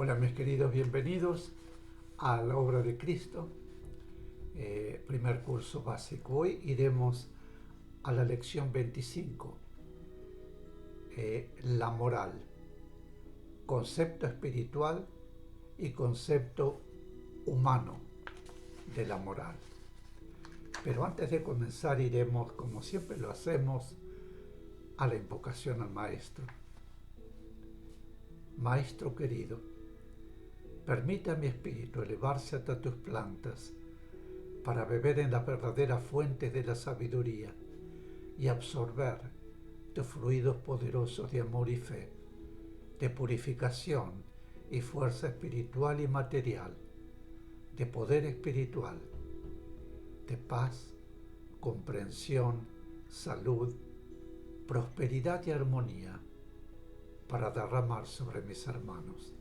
Hola mis queridos, bienvenidos a la obra de Cristo, primer curso básico. Hoy iremos a la lección 25, la moral, concepto espiritual y concepto humano de la moral. Pero antes de comenzar iremos, como siempre lo hacemos, a la invocación al Maestro. Maestro querido, permite a mi espíritu elevarse hasta tus plantas para beber en las verdaderas fuentes de la sabiduría y absorber tus fluidos poderosos de amor y fe, de purificación y fuerza espiritual y material, de poder espiritual, de paz, comprensión, salud, prosperidad y armonía para derramar sobre mis hermanos.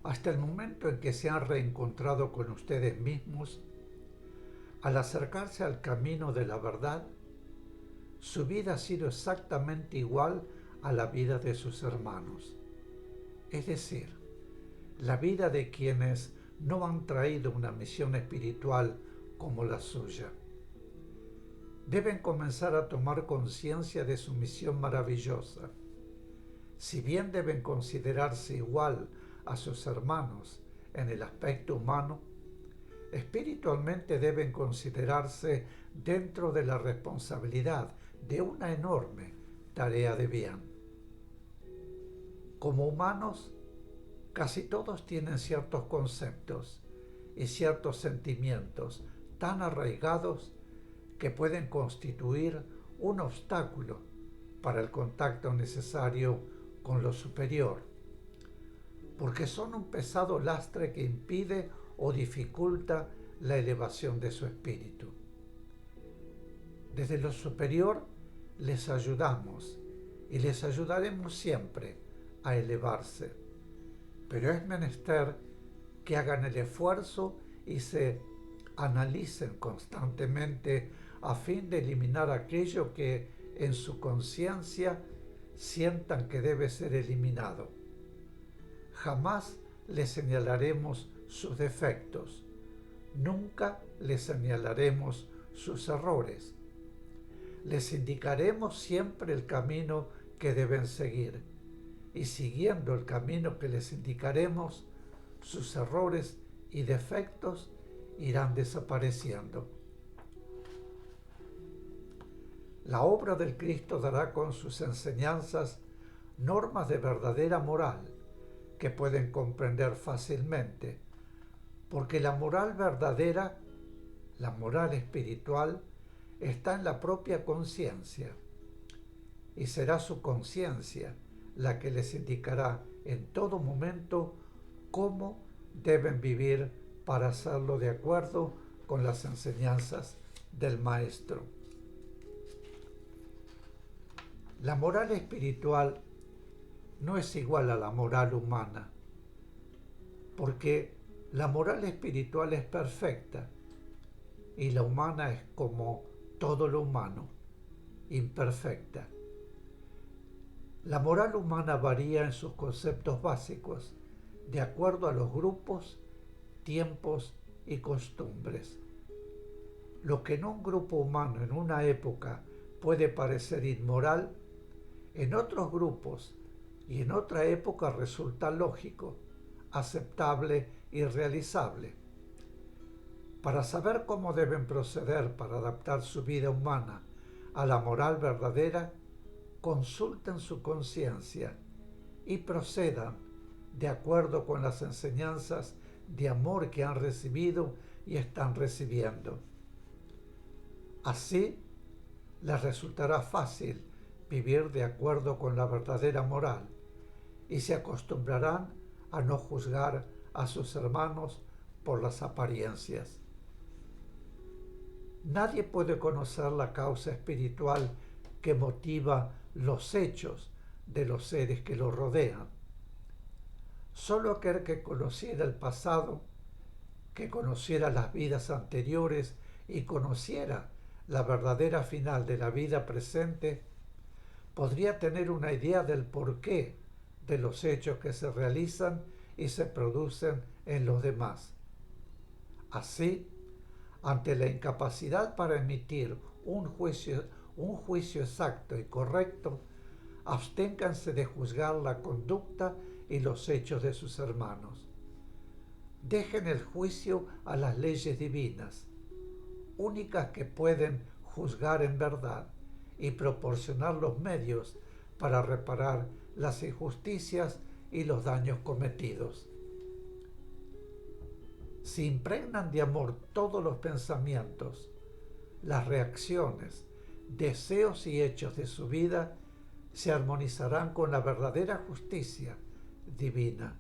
Hasta el momento en que se han reencontrado con ustedes mismos, al acercarse al camino de la verdad, su vida ha sido exactamente igual a la vida de sus hermanos. Es decir, la vida de quienes no han traído una misión espiritual como la suya. Deben comenzar a tomar conciencia de su misión maravillosa. Si bien deben considerarse igual a sus hermanos en el aspecto humano, espiritualmente deben considerarse dentro de la responsabilidad de una enorme tarea de bien. Como humanos, casi todos tienen ciertos conceptos y ciertos sentimientos tan arraigados que pueden constituir un obstáculo para el contacto necesario con lo superior, porque son un pesado lastre que impide o dificulta la elevación de su espíritu. Desde lo superior les ayudamos y les ayudaremos siempre a elevarse, pero es menester que hagan el esfuerzo y se analicen constantemente a fin de eliminar aquello que en su conciencia sientan que debe ser eliminado. Jamás les señalaremos sus defectos, nunca les señalaremos sus errores. Les indicaremos siempre el camino que deben seguir, y siguiendo el camino que les indicaremos, sus errores y defectos irán desapareciendo. La obra del Cristo dará con sus enseñanzas normas de verdadera moral que pueden comprender fácilmente, porque la moral verdadera, la moral espiritual, está en la propia conciencia, y será su conciencia la que les indicará en todo momento cómo deben vivir para hacerlo de acuerdo con las enseñanzas del Maestro. La moral espiritual no es igual a la moral humana, porque la moral espiritual es perfecta y la humana es como todo lo humano, imperfecta. La moral humana varía en sus conceptos básicos, de acuerdo a los grupos, tiempos y costumbres. Lo que en un grupo humano en una época puede parecer inmoral, en otros grupos y en otra época resulta lógico, aceptable y realizable. Para saber cómo deben proceder para adaptar su vida humana a la moral verdadera, consulten su conciencia y procedan de acuerdo con las enseñanzas de amor que han recibido y están recibiendo. Así les resultará fácil vivir de acuerdo con la verdadera moral y se acostumbrarán a no juzgar a sus hermanos por las apariencias. Nadie puede conocer la causa espiritual que motiva los hechos de los seres que lo rodean. Solo aquel que conociera el pasado, que conociera las vidas anteriores y conociera la verdadera final de la vida presente, podría tener una idea del porqué de los hechos que se realizan y se producen en los demás. Así, ante la incapacidad para emitir un juicio exacto y correcto, absténganse de juzgar la conducta y los hechos de sus hermanos. Dejen el juicio a las leyes divinas, únicas que pueden juzgar en verdad y proporcionar los medios para reparar las injusticias y los daños cometidos. Si impregnan de amor todos los pensamientos, las reacciones, deseos y hechos de su vida se armonizarán con la verdadera justicia divina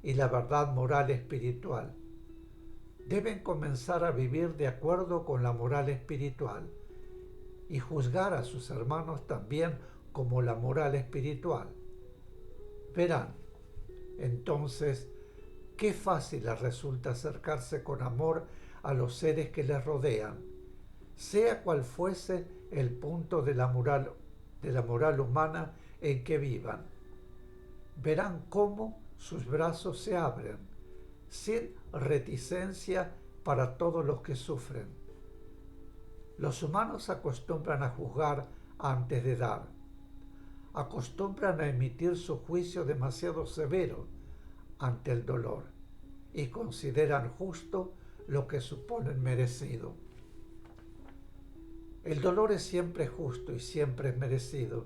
y la verdad moral espiritual. Deben comenzar a vivir de acuerdo con la moral espiritual y juzgar a sus hermanos también como la moral espiritual. Verán, entonces, qué fácil les resulta acercarse con amor a los seres que les rodean, sea cual fuese el punto de la moral humana en que vivan. Verán cómo sus brazos se abren, sin reticencia para todos los que sufren. Los humanos acostumbran a juzgar antes de dar. Acostumbran a emitir su juicio demasiado severo ante el dolor y consideran justo lo que suponen merecido. El dolor es siempre justo y siempre es merecido,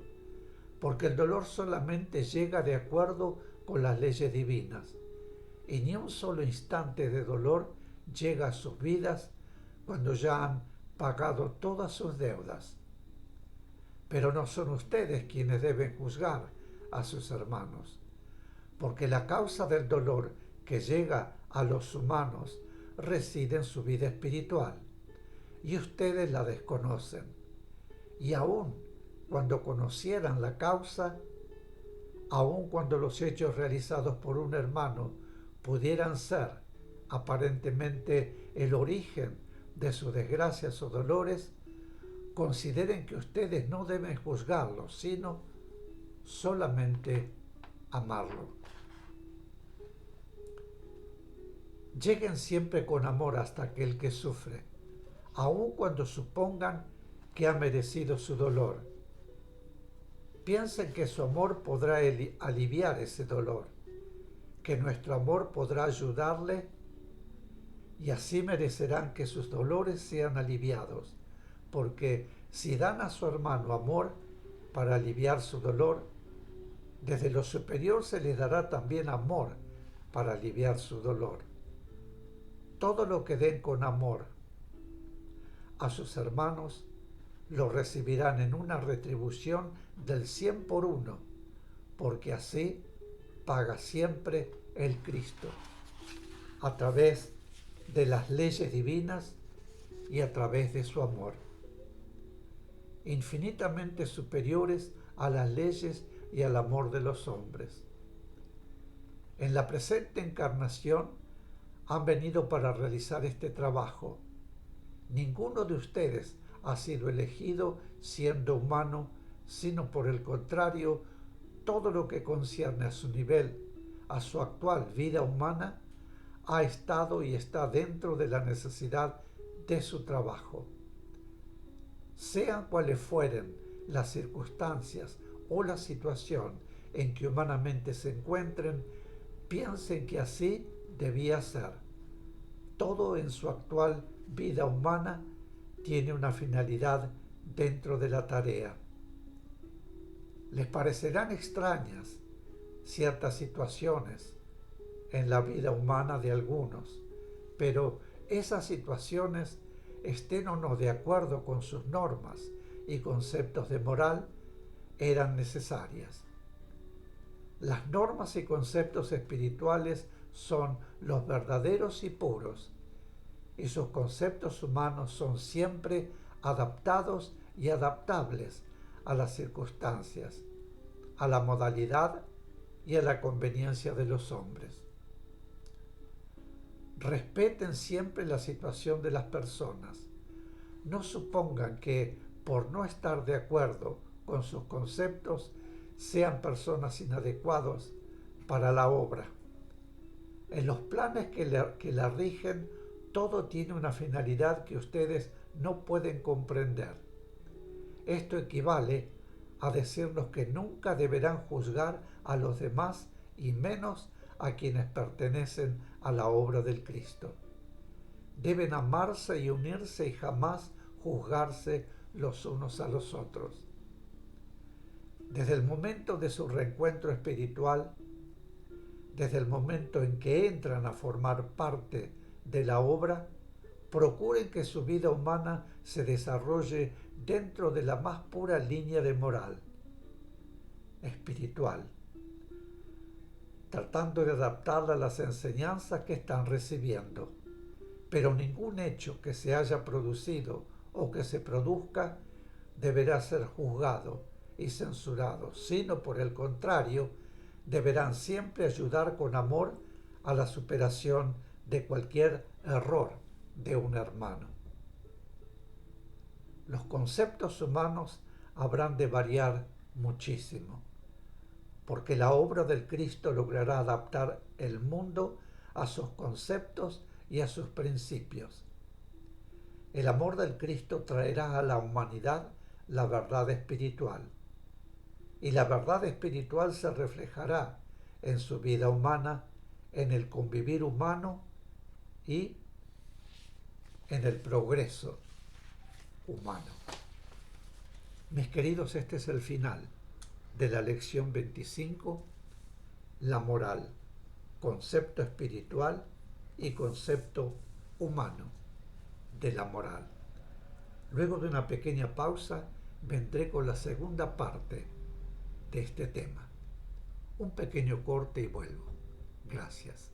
porque el dolor solamente llega de acuerdo con las leyes divinas, y ni un solo instante de dolor llega a sus vidas cuando ya han pagado todas sus deudas. Pero no son ustedes quienes deben juzgar a sus hermanos, porque la causa del dolor que llega a los humanos reside en su vida espiritual, y ustedes la desconocen. Y aun cuando conocieran la causa, aun cuando los hechos realizados por un hermano pudieran ser aparentemente el origen de sus desgracias o dolores, consideren que ustedes no deben juzgarlo, sino solamente amarlo. Lleguen siempre con amor hasta aquel que sufre, aun cuando supongan que ha merecido su dolor. Piensen que su amor podrá aliviar ese dolor, que nuestro amor podrá ayudarle, y así merecerán que sus dolores sean aliviados, porque si dan a su hermano amor para aliviar su dolor, desde lo superior se les dará también amor para aliviar su dolor. Todo lo que den con amor a sus hermanos lo recibirán en una retribución del 100 por 1, porque así paga siempre el Cristo, a través de las leyes divinas y a través de su amor, infinitamente superiores a las leyes y al amor de los hombres. En la presente encarnación han venido para realizar este trabajo. Ninguno de ustedes ha sido elegido siendo humano, sino por el contrario, todo lo que concierne a su nivel, a su actual vida humana, ha estado y está dentro de la necesidad de su trabajo. Sean cuales fueren las circunstancias o la situación en que humanamente se encuentren, piensen que así debía ser. Todo en su actual vida humana tiene una finalidad dentro de la tarea. Les parecerán extrañas ciertas situaciones en la vida humana de algunos, pero esas situaciones, estén o no de acuerdo con sus normas y conceptos de moral, eran necesarias. Las normas y conceptos espirituales son los verdaderos y puros, y sus conceptos humanos son siempre adaptados y adaptables a las circunstancias, a la modalidad y a la conveniencia de los hombres. Respeten siempre la situación de las personas. No supongan que, por no estar de acuerdo con sus conceptos, sean personas inadecuadas para la obra. En los planes que la rigen, todo tiene una finalidad que ustedes no pueden comprender. Esto equivale a decirnos que nunca deberán juzgar a los demás y menos a quienes pertenecen a la obra del Cristo. Deben amarse y unirse y jamás juzgarse los unos a los otros. Desde el momento de su reencuentro espiritual, desde el momento en que entran a formar parte de la obra, procuren que su vida humana se desarrolle dentro de la más pura línea de moral, espiritual, tratando de adaptarla a las enseñanzas que están recibiendo. Pero ningún hecho que se haya producido o que se produzca deberá ser juzgado y censurado, sino por el contrario, deberán siempre ayudar con amor a la superación de cualquier error de un hermano. Los conceptos humanos habrán de variar muchísimo, porque la obra del Cristo logrará adaptar el mundo a sus conceptos y a sus principios. El amor del Cristo traerá a la humanidad la verdad espiritual, y la verdad espiritual se reflejará en su vida humana, en el convivir humano y en el progreso humano. Mis queridos, este es el final de la lección 25, la moral, concepto espiritual y concepto humano de la moral. Luego de una pequeña pausa, vendré con la segunda parte de este tema. Un pequeño corte y vuelvo. Gracias.